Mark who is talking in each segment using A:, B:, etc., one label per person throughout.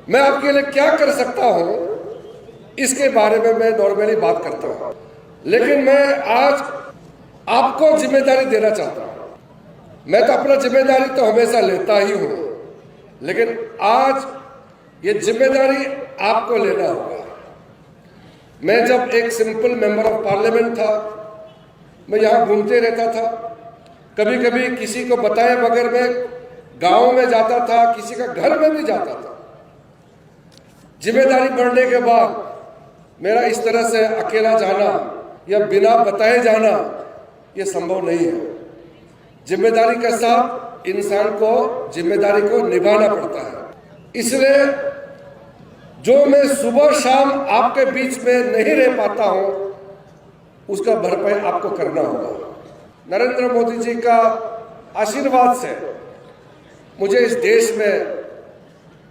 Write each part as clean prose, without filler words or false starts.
A: मैं आपके लिए क्या कर सकता हूं, इसके बारे में मैं नॉर्मली बात करता हूं, लेकिन मैं आज आपको जिम्मेदारी देना चाहता हूं। मैं तो अपना जिम्मेदारी तो हमेशा लेता ही हूं, लेकिन आज ये जिम्मेदारी आपको लेना होगा। मैं जब एक सिंपल मेंबर ऑफ पार्लियामेंट था, मैं यहाँ घूमते रहता था, कभी कभी किसी को बताए बगैर मैं गांव में जाता था, किसी का घर में भी जाता था। जिम्मेदारी बढ़ने के बाद मेरा इस तरह से अकेला जाना या बिना बताए जाना ये संभव नहीं है। जिम्मेदारी के साथ इंसान को जिम्मेदारी को निभाना पड़ता है। इसलिए जो मैं सुबह शाम आपके बीच में नहीं रह पाता हूं, उसका भरपाई आपको करना होगा। नरेंद्र मोदी जी का आशीर्वाद से मुझे इस देश में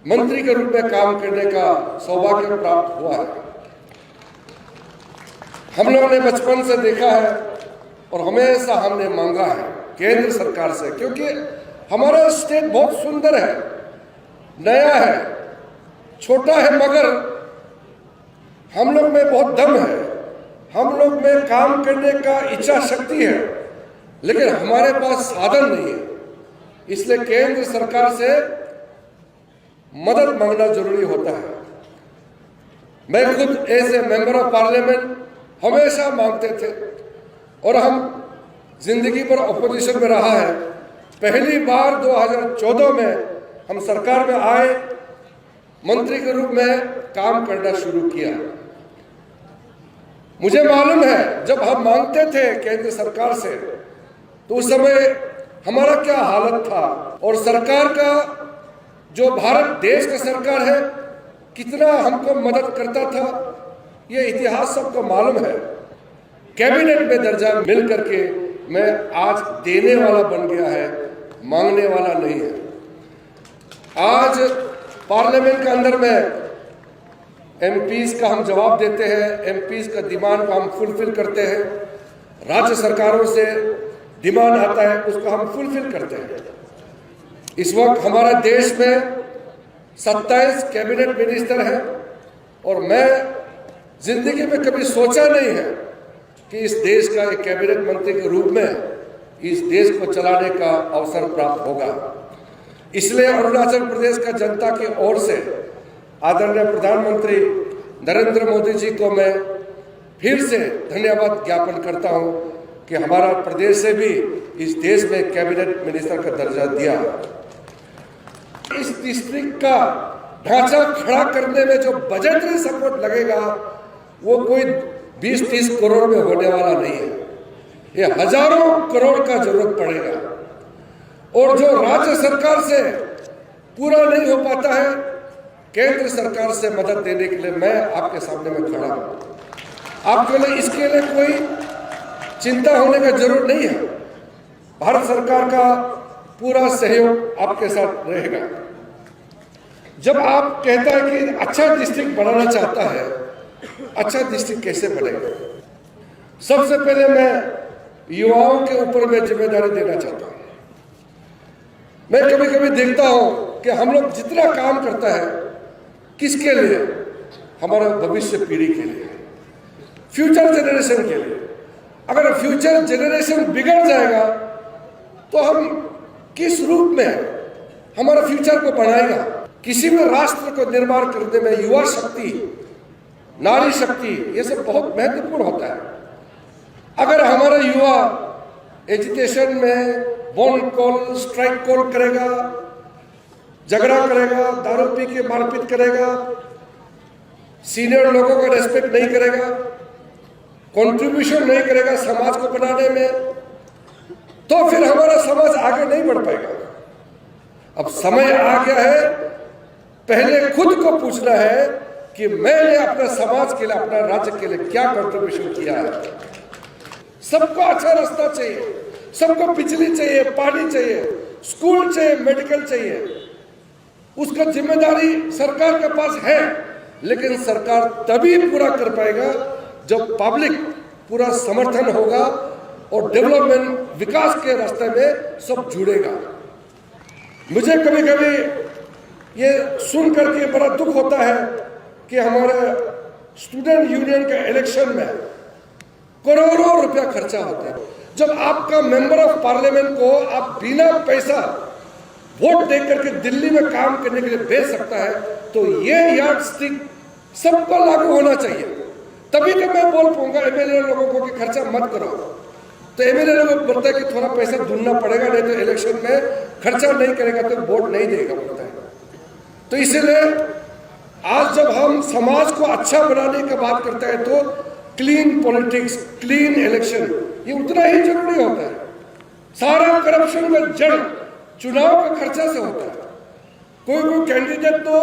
A: मंत्री के रूप में काम करने का सौभाग्य प्राप्त हुआ है। हम लोगों ने बचपन से देखा है और हमेशा हमने मांगा है केंद्र सरकार से, क्योंकि हमारा स्टेट बहुत सुंदर है, नया है, छोटा है, मगर हम लोग में बहुत दम है, हम लोग में काम करने का इच्छा शक्ति है, लेकिन हमारे पास साधन नहीं है। इसलिए केंद्र सरकार से मदद मांगना जरूरी होता है। मैं खुद as a member of parliament हमेशा मांगते थे और हम जिंदगी भर ऑपोजिशन में रहा है। पहली बार 2014 में हम सरकार में आए, मंत्री के रूप में काम करना शुरू किया। मुझे मालूम है जब हम मांगते थे केंद्र सरकार से तो उस समय हमारा क्या हालत था, और सरकार का जो भारत देश का सरकार है कितना हमको मदद करता था, ये इतिहास सबको मालूम है। कैबिनेट में दर्जा मिल करके मैं आज देने वाला बन गया है, मांगने वाला नहीं है। आज पार्लियामेंट के अंदर में एमपीज का हम जवाब देते हैं, एमपीज का डिमांड को हम फुलफिल करते हैं, राज्य सरकारों से डिमांड आता है उसको हम फुलफिल करते हैं। इस वक्त हमारा देश में 27 कैबिनेट मिनिस्टर हैं और मैं जिंदगी में कभी सोचा नहीं है कि इस देश का एक कैबिनेट मंत्री के रूप में इस देश को चलाने का अवसर प्राप्त होगा। इसलिए अरुणाचल प्रदेश का जनता की ओर से आदरणीय प्रधानमंत्री नरेंद्र मोदी जी को मैं फिर से धन्यवाद ज्ञापन करता हूं कि हमारा प्रदेश से भी इस देश में कैबिनेट मिनिस्टर का दर्जा दिया। इस डिस्ट्रिक्ट का ढांचा खड़ा करने में जो बजटरी सपोर्ट लगेगा वो कोई 20-30 करोड़ में होने वाला नहीं है, ये हजारों करोड़ का जरूरत पड़ेगा। और जो राज्य सरकार से पूरा नहीं हो पाता है, केंद्र सरकार से मदद देने के लिए मैं आपके सामने में खड़ा हूं। आपके लिए इसके लिए कोई चिंता होने का जरूरत नहीं है। भारत सरकार का पूरा सहयोग आपके साथ रहेगा। जब आप कहता है कि अच्छा डिस्ट्रिक्ट बनाना चाहता है, अच्छा डिस्ट्रिक्ट कैसे बनेगा? सबसे पहले मैं युवाओं के ऊपर मैं जिम्मेदारी देना चाहता हूं। मैं कभी कभी देखता हूं कि हम लोग जितना काम करता है किसके लिए? हमारा भविष्य पीढ़ी के लिए, फ्यूचर जनरेशन के लिए। अगर फ्यूचर जनरेशन बिगड़ जाएगा तो हम किस रूप में हमारा फ्यूचर को बढ़ाएगा? किसी भी राष्ट्र को निर्माण करने में युवा शक्ति, नारी शक्ति, ये सब बहुत महत्वपूर्ण होता है। अगर हमारा युवा एजुकेशन में बॉन्ड कॉल, स्ट्राइक कॉल करेगा, झगड़ा करेगा, दारू पी के मारपीट करेगा, सीनियर लोगों का रेस्पेक्ट नहीं करेगा, कंट्रीब्यूशन नहीं करेगा समाज को बनाने में, तो फिर हमारा समाज आगे नहीं बढ़ पाएगा। अब समय आ गया है, पहले खुद को पूछना है कि मैंने अपने समाज के लिए, अपने राज्य के लिए क्या कंट्रीब्यूशन किया है। सबको अच्छा रास्ता चाहिए, सबको बिजली चाहिए, पानी चाहिए, स्कूल चाहिए, मेडिकल चाहिए। उसका जिम्मेदारी सरकार के पास है, लेकिन सरकार तभी पूरा कर पाएगा जब पब्लिक पूरा समर्थन होगा और डेवलपमेंट, विकास के रास्ते में सब जुड़ेगा। मुझे कभी कभी ये सुन करके बड़ा दुख होता है कि हमारे स्टूडेंट यूनियन के इलेक्शन में करोड़ों रुपया खर्चा होता है। जब आपका मेंबर ऑफ पार्लियामेंट को आप बिना पैसा वोट दे करके दिल्ली में काम करने के लिए भेज सकता है, तो ये यार्ड स्टिक सबको लागू होना चाहिए। तभी तो मैं बोल पाऊंगा एमएलए लोगों को कि खर्चा मत करो। तो एमएलए लोगों को बोलता है कि थोड़ा पैसा ढूंढना पड़ेगा, नहीं तो इलेक्शन में खर्चा नहीं करेगा तो वोट नहीं देगा बोलता है। तो इसीलिए आज जब हम समाज को अच्छा बनाने की बात करते हैं तो क्लीन पॉलिटिक्स, क्लीन इलेक्शन ये उतना ही जरूरी होता है। सारा करप्शन का जड़ चुनाव का खर्चा से होता है। कोई कैंडिडेट तो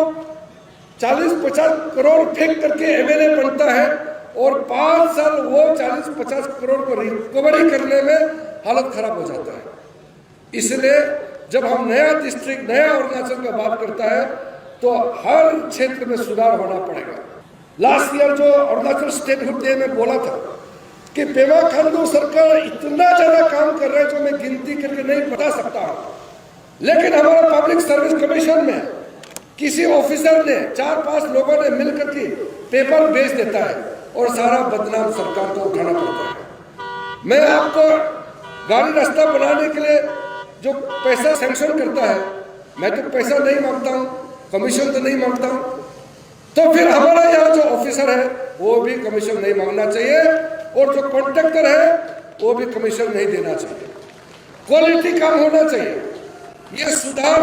A: 40-50 करोड़ फेंक करके एमएलए बनता है और 5 साल वो 40-50 करोड़ को रिकवरी करने में हालत खराब हो जाता है। इसलिए जब हम नया डिस्ट्रिक्ट, नया अरुणाचल का बात करता है तो हर क्षेत्र में सुधार होना पड़ेगा। लास्ट ईयर जो अरुणाचल स्टेटहुड डे में बोला था कि पेमा खांडू सरकार इतना ज्यादा काम कर रहे हैं जो मैं गिनती करके नहीं बता सकता, लेकिन हमारा पब्लिक सर्विस कमीशन में किसी ऑफिसर ने 4-5 लोगों ने मिलकर के पेपर बेच देता है और सारा बदनाम सरकार को उठाना पड़ता है। मैं आपको गाड़ी रास्ता बनाने के लिए जो पैसा सैंक्शन करता है, मैं तो पैसा नहीं मांगता हूँ, कमीशन तो नहीं मांगता हूँ, तो फिर हमारा यहाँ जो ऑफिसर है वो भी कमीशन नहीं मांगना चाहिए और जो कॉन्ट्रैक्टर है वो भी कमीशन नहीं देना चाहिए। क्वालिटी काम होना चाहिए। ये सुधार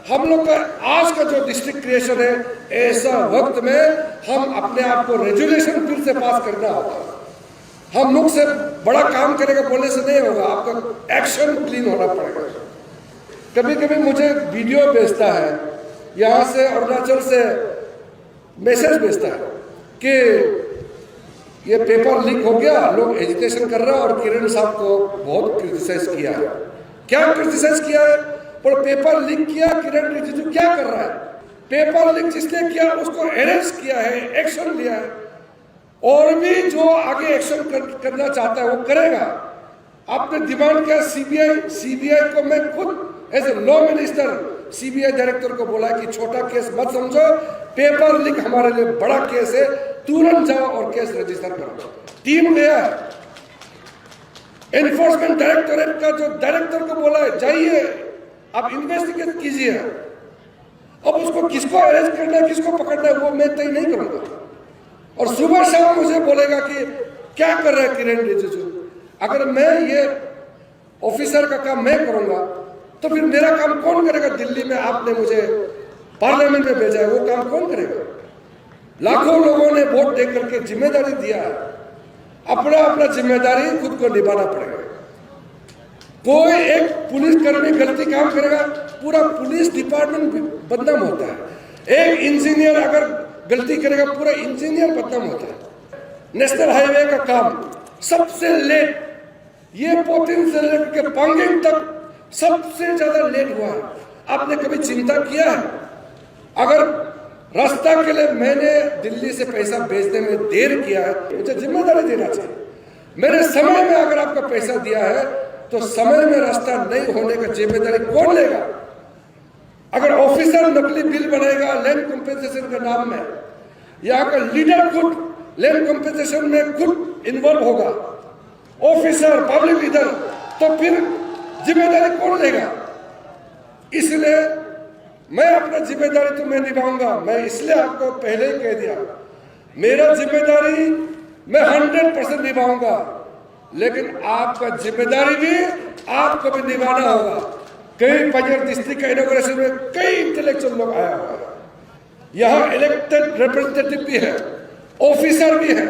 A: हम लोग का आज का जो डिस्ट्रिक्ट क्रिएशन है, ऐसा वक्त में हम अपने आप को रेजुलेशन फिर से पास करना होगा। हम मुख से बड़ा काम करेगा बोलने से नहीं होगा, आपका एक्शन क्लीन होना पड़ेगा। कभी कभी मुझे वीडियो भेजता है, यहाँ से अरुणाचल से मैसेज भेजता है कि ये पेपर लीक हो गया, लोग एजिटेशन कर रहे हैं और किरण साहब को बहुत क्रिटिसाइज किया है। क्या क्रिटिसाइज किया है? और पेपर लीक किया, किरण रिजिजू क्या कर रहा है? पेपर लीक जिसने किया उसको अरेस्ट किया है, एक्शन लिया है, और भी जो आगे एक्शन करना चाहता है वो करेगा। आपने डिमांड किया सीबीआई को मैं खुद as a law minister CBI director को बोला कि छोटा केस मत समझो, पेपर लीक हमारे लिए बड़ा केस है, तुरंत जाओ और केस रजिस्टर करो। टीम गया है। एनफोर्समेंट डायरेक्टोरेट का जो डायरेक्टर को बोला है जाइए आप इन्वेस्टिगेट कीजिए। अब उसको किसको अरेस्ट करना है, किसको पकड़ना है वो मैं तय नहीं करूंगा। और सुबह शाम मुझे बोलेगा कि क्या कर रहा है किरण रिजिजू। अगर मैं ये ऑफिसर का काम मैं करूंगा तो फिर मेरा काम कौन करेगा? दिल्ली में आपने मुझे पार्लियामेंट में भेजा है, वो काम कौन करेगा? लाखों लोगों ने वोट दे करके जिम्मेदारी दिया है, अपना अपना जिम्मेदारी खुद को निभाना पड़ेगा। कोई एक पुलिसकर्मी गलती काम करेगा, पूरा पुलिस डिपार्टमेंट बदनाम होता है। एक इंजीनियर अगर गलती करेगा, पूरा इंजीनियर बदनाम होता है। नेशनल हाईवे का काम सबसे लेट, ये पोटिन से लेकर पांगिंग तक सबसे ज्यादा लेट हुआ है। आपने कभी चिंता किया है? अगर रास्ता के लिए मैंने दिल्ली से पैसा भेजने में देर किया है, मुझे जिम्मेदारी देना चाहिए। मेरे समय में अगर आपका पैसा दिया है तो समय में रास्ता नहीं होने का जिम्मेदारी कौन लेगा? अगर ऑफिसर नकली बिल बनाएगा लैंड कंपनसेशन के नाम में, यहाँ का लीडर खुद लैंड कंपनसेशन में खुद इन्वॉल्व होगा, ऑफिसर पब्लिक लीडर, तो फिर जिम्मेदारी कौन लेगा? इसलिए मैं अपना जिम्मेदारी तो मैं निभाऊंगा। मैं इसलिए आपको पहले ही कह दिया, मेरा जिम्मेदारी मैं 100% निभाऊंगा, लेकिन आपका जिम्मेदारी भी आपको भी निभाना होगा। कई पंजाब डिस्ट्रिक्ट का इनॉग्रेशन में कई इंटेलेक्चुअल लोग आया हुआ है, यहाँ इलेक्टेड रिप्रेजेंटेटिव भी है, ऑफिसर भी है,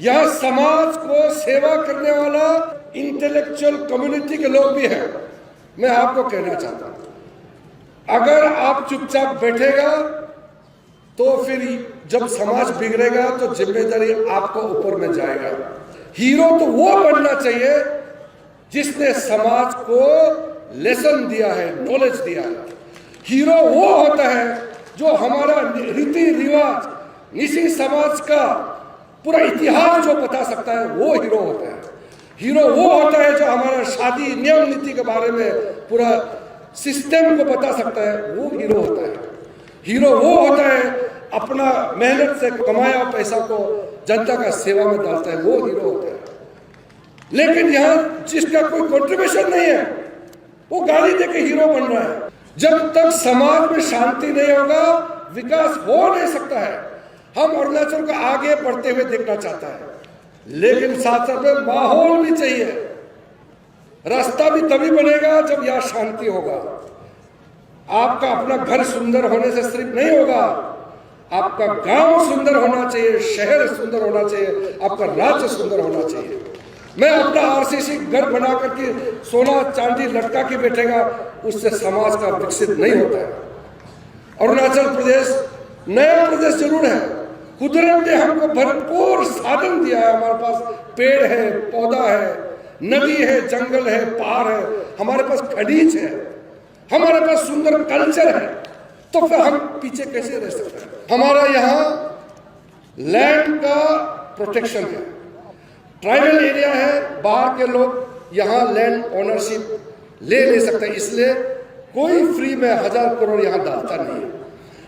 A: यहाँ समाज को सेवा करने वाला इंटेलेक्चुअल कम्युनिटी के लोग भी हैं। मैं आपको कहना चाहता हूं, अगर आप चुपचाप बैठेगा तो फिर जब समाज बिगड़ेगा तो जिम्मेदारी आपको ऊपर में जाएगा। हीरो तो वो बनना चाहिए जिसने समाज को लेसन दिया है, नॉलेज दिया है। हीरो वो होता है जो हमारा रीति रिवाज, निजी समाज का पूरा इतिहास जो बता सकता है, वो हीरो होता है। हीरो वो होता है जो हमारा शादी नियम नीति के बारे में पूरा सिस्टम को बता सकता है, वो हीरो होता है। हीरो वो होता है अपना मेहनत से कमाया पैसा को जनता का सेवा में डालता है, वो हीरो होता है। लेकिन यहाँ जिसका कोई कंट्रीब्यूशन नहीं है वो गाली देके हीरो बन रहा है। जब तक समाज में शांति नहीं होगा विकास हो नहीं सकता है। हम अरुणाचल को आगे बढ़ते हुए देखना चाहता है, लेकिन साथ साथ में माहौल भी चाहिए। रास्ता भी तभी बनेगा जब यहाँ शांति होगा। आपका अपना घर सुंदर होने से सिर्फ नहीं होगा, आपका गांव सुंदर होना चाहिए, शहर सुंदर होना चाहिए, आपका राज्य सुंदर होना चाहिए। मैं अपना आरसीसी घर बना करके सोना चांदी लटका के बैठेगा, उससे समाज का विकसित नहीं होता है। अरुणाचल प्रदेश नया प्रदेश जरूर है, कुदरत ने हमको भरपूर साधन दिया है। हमारे पास पेड़ है, पौधा है, नदी है, जंगल है, पहाड़ है, हमारे पास खनिज है, हमारे पास सुंदर कल्चर है, तो फिर हम पीछे कैसे रह सकते हैं। हमारा यहाँ लैंड का प्रोटेक्शन है, ट्राइबल एरिया है, बाहर के लोग यहाँ लैंड ओनरशिप ले नहीं सकते, इसलिए कोई फ्री में 1000 करोड़ यहाँ डालता नहीं है।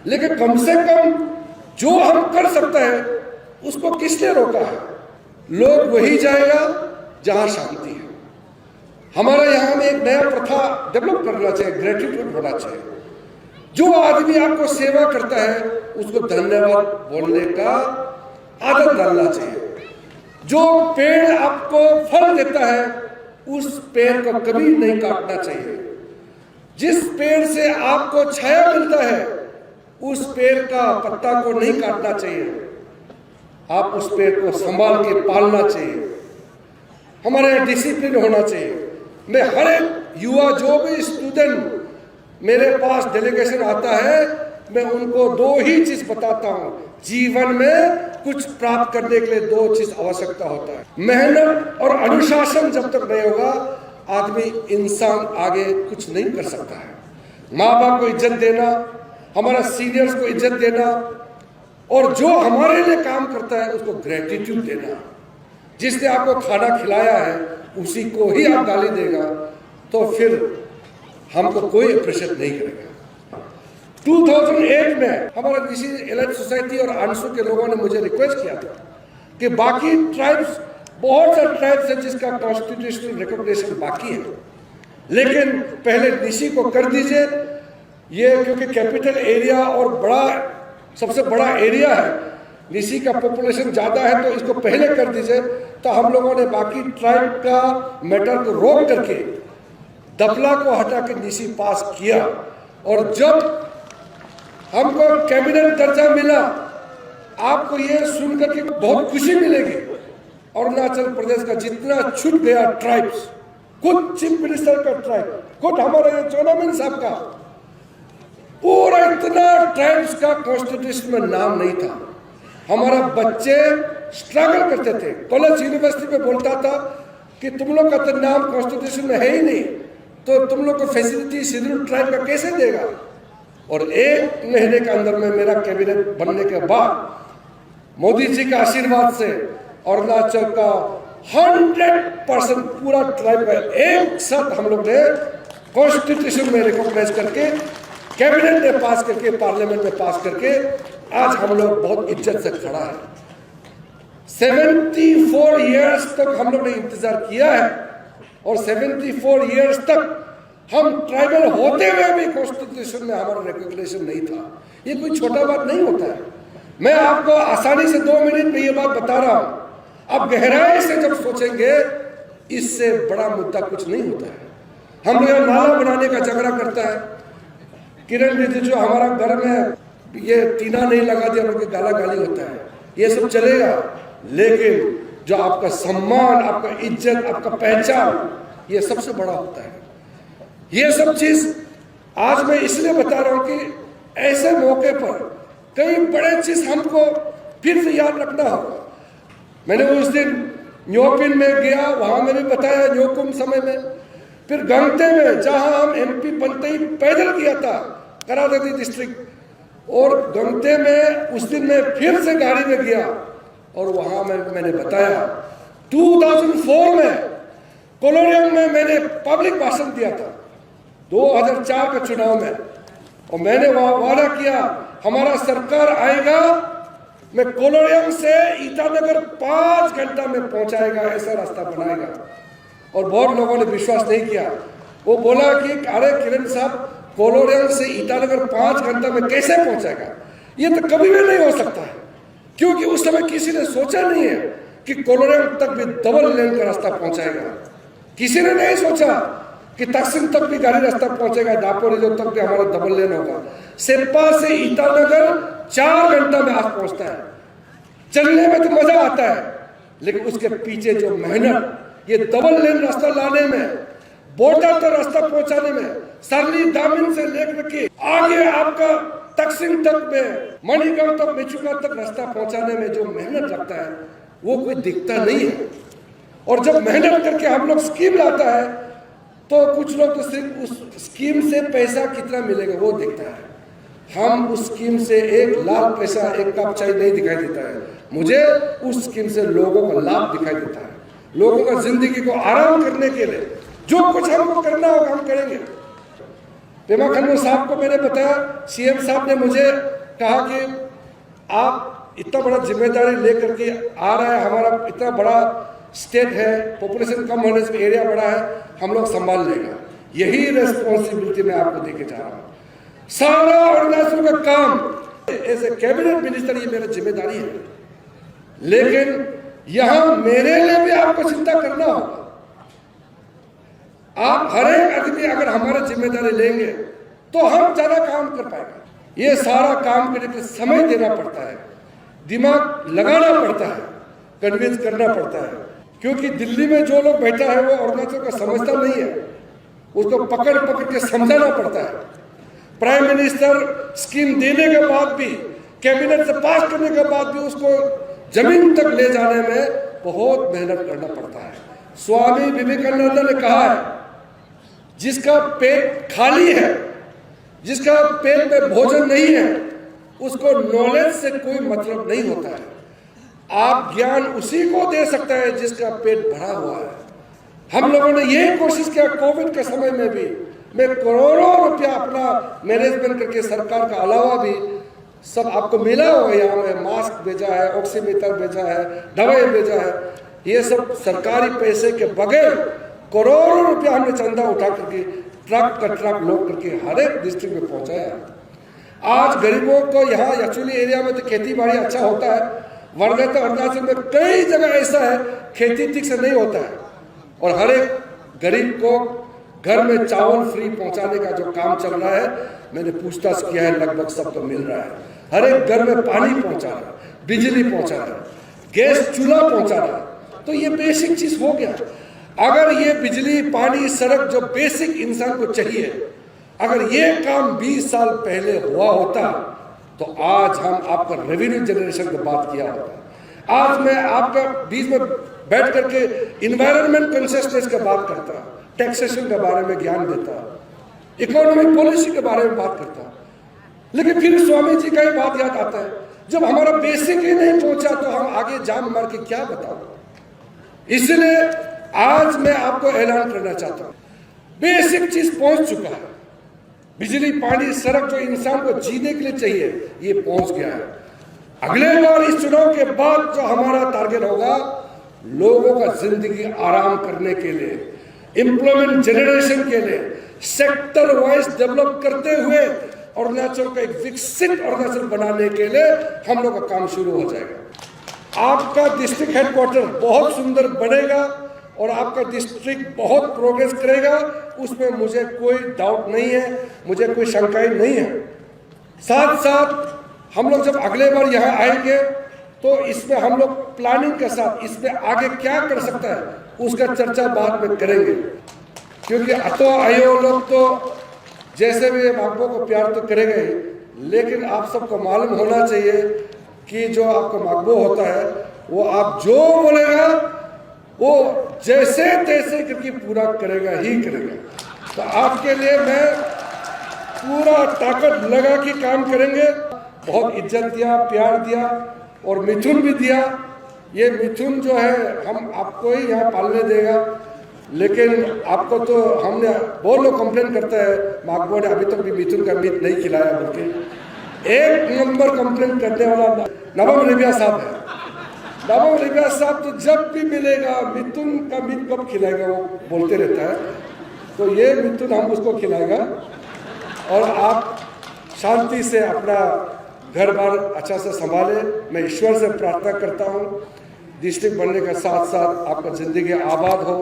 A: लेकिन कम से कम जो हम कर सकते हैं उसको किसने रोका है? लोग वही जाएगा जहां शांति है। हमारा यहाँ में एक नया प्रथा डेवलप करना चाहिए, ग्रेटिट्यूड होना चाहिए। जो आदमी आपको सेवा करता है उसको धन्यवाद बोलने का आदत डालना चाहिए। जो पेड़ आपको फल देता है उस पेड़ को कभी नहीं काटना चाहिए। जिस पेड़ से आपको छाया मिलता है उस पेड़ का पत्ता को नहीं काटना चाहिए, आप उस पेड़ को संभाल के पालना चाहिए। हमारे यहाँ डिसिप्लिन होना चाहिए। मैं हर एक युवा, जो भी स्टूडेंट मेरे पास डेलीगेशन आता है, मैं उनको 2 ही चीज बताता हूँ। जीवन में कुछ प्राप्त करने के लिए 2 चीज आवश्यकता होता है, मेहनत और अनुशासन। जब तक नहीं होगा आदमी, इंसान आगे कुछ नहीं कर सकता है। माँ बाप को इज्जत देना, हमारा सीनियर्स को इज्जत देना, और जो हमारे लिए काम करता है उसको ग्रेटिट्यूड देना। जिसने आपको खाना खिलाया है उसी को ही आप गाली देगा तो फिर हमको कोई अप्रिशिएट नहीं करेगा। 2008 में हमारा किसी एलाइट सोसाइटी और आंसू के लोगों ने मुझे रिक्वेस्ट किया था कि बाकी ट्राइब्स, बहुत सारे ट्राइब्स हैं जिसका कॉन्स्टिट्यूशनल रिकॉग्निशन बाकी है, लेकिन पहले निशी को कर दीजिए। ये क्योंकि कैपिटल एरिया और सबसे बड़ा एरिया है, निशी का पॉपुलेशन ज्यादा है, तो इसको पहले कर दीजिए। तो हम लोगों ने बाकी ट्राइब का मैटर को रोक करके दपला को हटा के निशी पास किया, और जब हमको कैबिनेट दर्जा मिला, आपको ये सुन करके बहुत खुशी मिलेगी। अरुणाचल प्रदेश का जितना छूट गया ट्राइब्स, खुद चीफ मिनिस्टर का ट्राइब, खुद हमारे चोनामिन साहब का, पूरा इतना ट्राइब्स का कॉन्स्टिट्यूशन में नाम नहीं था। हमारा बच्चे स्ट्रगल करते थे, कॉलेज यूनिवर्सिटी में बोलता था कि तुम लोग का तो नाम कॉन्स्टिट्यूशन में है ही नहीं, तो तुम लोग को फैसिलिटी शेड्यूल ट्राइब का कैसे देगा। और 1 महीने के अंदर में मेरा कैबिनेट बनने के बाद मोदी जी का आशीर्वाद से अरुणाचल का 100% पूरा ट्राइब का एक साथ हम लोग ने कॉन्स्टिट्यूशन में रिकॉग्नाइज करके, कैबिनेट ने पास करके, पार्लियामेंट में पास करके आज हम लोग बहुत इज्जत से खड़ा है। 74 इयर्स तक हम लोग ने इंतजार किया है, और 74 इयर्स तक हम ट्राइबल होते हुए भी कॉन्स्टिट्यूशन में हमारा रिकॉग्निशन नहीं था। ये कोई छोटा बात नहीं होता है। मैं आपको आसानी से 2 मिनट में ये बात बता रहा हूं, आप गहराई से जब सोचेंगे इससे बड़ा मुद्दा कुछ नहीं होता है। हम लोग नाला बनाने का झगड़ा करता है, किरण रिजिजू हमारा घर में ये टीना नहीं लगा दिया, उनके गाला गाली होता है, ये सब चलेगा, लेकिन जो आपका सम्मान, आपका इज्जत, आपका पहचान, ये सबसे बड़ा होता है। ये सब चीज आज मैं इसलिए बता रहा हूं कि ऐसे मौके पर कई बड़े चीज हमको फिर से याद रखना होगा। मैंने उस दिन न्योपिन में गया, वहां मैंने बताया न्योकुम समय में, फिर गंगते में जहां हम एमपी बनते ही पैदल किया था, करादती डिस्ट्रिक्ट, और गंगते में उस दिन मैं फिर से गाड़ी में गया, और वहां मैंने बताया 2004 में कोलोरियम में मैंने पब्लिक भाषण दिया था 2004 के चुनाव में, और मैंने वहां वादा किया हमारा सरकार आएगा, मैं कोलोरियम से ईटानगर 5 घंटा में पहुंचाएगा, ऐसा रास्ता बनाएगा। और बहुत लोगों ने विश्वास नहीं किया। वो बोला कि अरे किरण साहब, कोलोरियम से ईटानगर 5 घंटा में कैसे पहुंचाएगा? ये तो कभी भी नहीं हो सकता है, क्योंकि उस समय किसी ने सोचा नहीं है कि कोलोरियम तक भी डबल लेन का रास्ता पहुंचाएगा। किसी ने नहीं सोचा कि तकसीम तक भी गाड़ी रास्ता पहुंचेगा, दापोरिजो तक भी हमारा डबल लेन होगा। सेप्पा से ईटानगर 4 घंटा में आज पहुंचता है। चलने में तो मजा आता है, लेकिन उसके पीछे जो मेहनत, ये डबल लेन रास्ता लाने में, बॉर्डर तक रास्ता पहुंचाने में, सरली दामिन से लेकर के आगे आपका तकसीम तक में, मणिगांव तक, मेचुका तक रास्ता पहुंचाने में जो मेहनत लगता है, वो कोई दिखता नहीं है। और जब मेहनत करके हम लोग स्कीम लाता है, तो कुछ लोग तो सिर्फ उस स्कीम से पैसा कितना मिलेगा वो देखता है। हम उस स्कीम से 1 लाख पैसा, 1 कप चाय नहीं दिखाई देता है। मुझे उस स्कीम से लोगों का लाभ दिखाई देता है। लोगों का जिंदगी को आराम करने के लिए जो कुछ हमको करना होगा हम करेंगे। पेमा खांडू साहब को मैंने बताया, सीएम साहब ने मुझे कहा कि आप इतना बड़ा जिम्मेदारी लेकर के आ रहा है, हमारा इतना बड़ा स्टेट है, पॉपुलेशन कम होने से एरिया बड़ा है, हम लोग संभाल लेगा। यही रेस्पॉन्सिबिलिटी मैं आपको देके जा रहा हूँ। सारा अरुणाचल का काम एज ए कैबिनेट मिनिस्टर ये मेरी जिम्मेदारी है, लेकिन यहां मेरे लिए भी आपको चिंता करना होगा। आप हर एक आदमी अगर हमारा जिम्मेदारी लेंगे तो हम ज्यादा काम कर पाएंगे। ये सारा काम करने के समय देना पड़ता है, दिमाग लगाना पड़ता है, कन्विंस करना पड़ता है, क्योंकि दिल्ली में जो लोग बैठा है वो अरुणाचल का समझता नहीं है, उसको पकड़ पकड़ के समझाना पड़ता है। प्राइम मिनिस्टर स्कीम देने के बाद भी, कैबिनेट से पास करने के बाद भी उसको जमीन तक ले जाने में बहुत मेहनत करना पड़ता है। स्वामी विवेकानंद ने कहा है, जिसका पेट खाली है, जिसका पेट में भोजन नहीं है, उसको नॉलेज से कोई मतलब नहीं होता है। आप ज्ञान उसी को दे सकता है जिसका पेट भरा हुआ है। हम लोगों ने यही कोशिश किया कोविड के समय में भी। मैं करोड़ों रुपया अपना मैनेजमेंट करके सरकार का अलावा भी सब आपको मिला हुआ है। यहाँ में मास्क भेजा है, ऑक्सीमीटर भेजा है, दवाई भेजा है, ये सब सरकारी पैसे के बगैर करोड़ों रुपया हमने चंदा उठा करके ट्रक का ट्रक लोड करके हर एक डिस्ट्रिक्ट में पहुंचाया। आज गरीबों को यहाँ एक्चुअली एरिया में तो खेती बाड़ी अच्छा होता है, वरना तो अरुणाचल में कई जगह ऐसा है खेती ठीक से नहीं होता है। और हर एक गरीब को घर में चावल फ्री पहुंचाने का जो काम चल रहा है, मैंने पूछताछ किया है, लगभग सबको मिल रहा है। हर एक घर में पानी पहुंचा रहा है, बिजली पहुंचा रहा है, गैस चूल्हा पहुंचा रहा है। तो ये बेसिक चीज हो गया। अगर ये बिजली, पानी, सड़क जो बेसिक इंसान को चाहिए, अगर ये काम 20 साल पहले हुआ होता तो आज हम आपका रेवेन्यू जनरेशन की बात किया होता। आज मैं आपका बीच में बैठ करके इन्वायरमेंट कॉन्शियसनेस की बात करता, टैक्सेशन के बारे में ज्ञान देता, इकोनॉमिक पॉलिसी के बारे में बात करता। लेकिन फिर स्वामी जी का ही बात याद आता है, जब हमारा बेसिक ही नहीं पहुंचा तो हम आगे जान मार के क्या बताओ। इसलिए आज मैं आपको ऐलान करना चाहता हूं, बेसिक चीज पहुंच चुका है। बिजली, पानी, सड़क जो इंसान को जीने के लिए चाहिए, ये पहुंच गया है। अगले बार इस चुनाव के बाद जो हमारा टारगेट होगा, लोगों का जिंदगी आराम करने के लिए, एम्प्लॉयमेंट जनरेशन के लिए, सेक्टर वाइज डेवलप करते हुए अरुणाचल को एक विकसित अरुणाचल बनाने के लिए हम लोग का काम शुरू हो जाएगा। आपका डिस्ट्रिक्ट हेडक्वार्टर बहुत सुंदर बनेगा और आपका डिस्ट्रिक्ट बहुत प्रोग्रेस करेगा, उसमें मुझे कोई डाउट नहीं है, मुझे कोई शंकाएं नहीं है। साथ साथ हम लोग जब अगले बार यहाँ आएंगे तो इसमें हम लोग प्लानिंग के साथ इसमें आगे क्या कर सकता है उसका चर्चा बाद में करेंगे। क्योंकि अतो आयो लोग तो जैसे भी मांगों को प्यार तो करेंगे ही, लेकिन आप सबको मालूम होना चाहिए कि जो आपका मांगो होता है वो आप जो बोलेगा वो जैसे तैसे करके पूरा करेगा ही करेगा। तो आपके लिए मैं पूरा ताकत लगा के काम करेंगे। बहुत इज्जत दिया, प्यार दिया और मिथुन भी दिया। ये मिथुन जो है हम आपको ही यहाँ पालने देगा, लेकिन आपको तो हमने बहुत लोग कंप्लेन करते हैं मागबो ने अभी तक भी मिथुन का मीट नहीं खिलाया बोल के। एक नंबर कंप्लेंट करने वाला नवाब रेबिया साहब है। नवाब रेबिया साहब तो जब भी मिलेगा मिथुन का मीट कब खिलाएगा वो बोलते रहता है, तो ये मिथुन हम उसको खिलाएगा और आप शांति से अपना घर बार अच्छा से संभाले। मैं ईश्वर से प्रार्थना करता हूँ डिस्ट्रिक्ट बनने के साथ साथ आपका ज़िंदगी आबाद हो,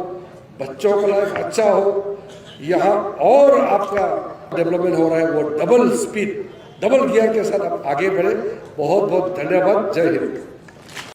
A: बच्चों का लाइफ अच्छा हो, यहाँ और आपका डेवलपमेंट हो रहा है वो डबल स्पीड डबल गियर के साथ आप आगे बढ़े। बहुत बहुत धन्यवाद। जय हिंद।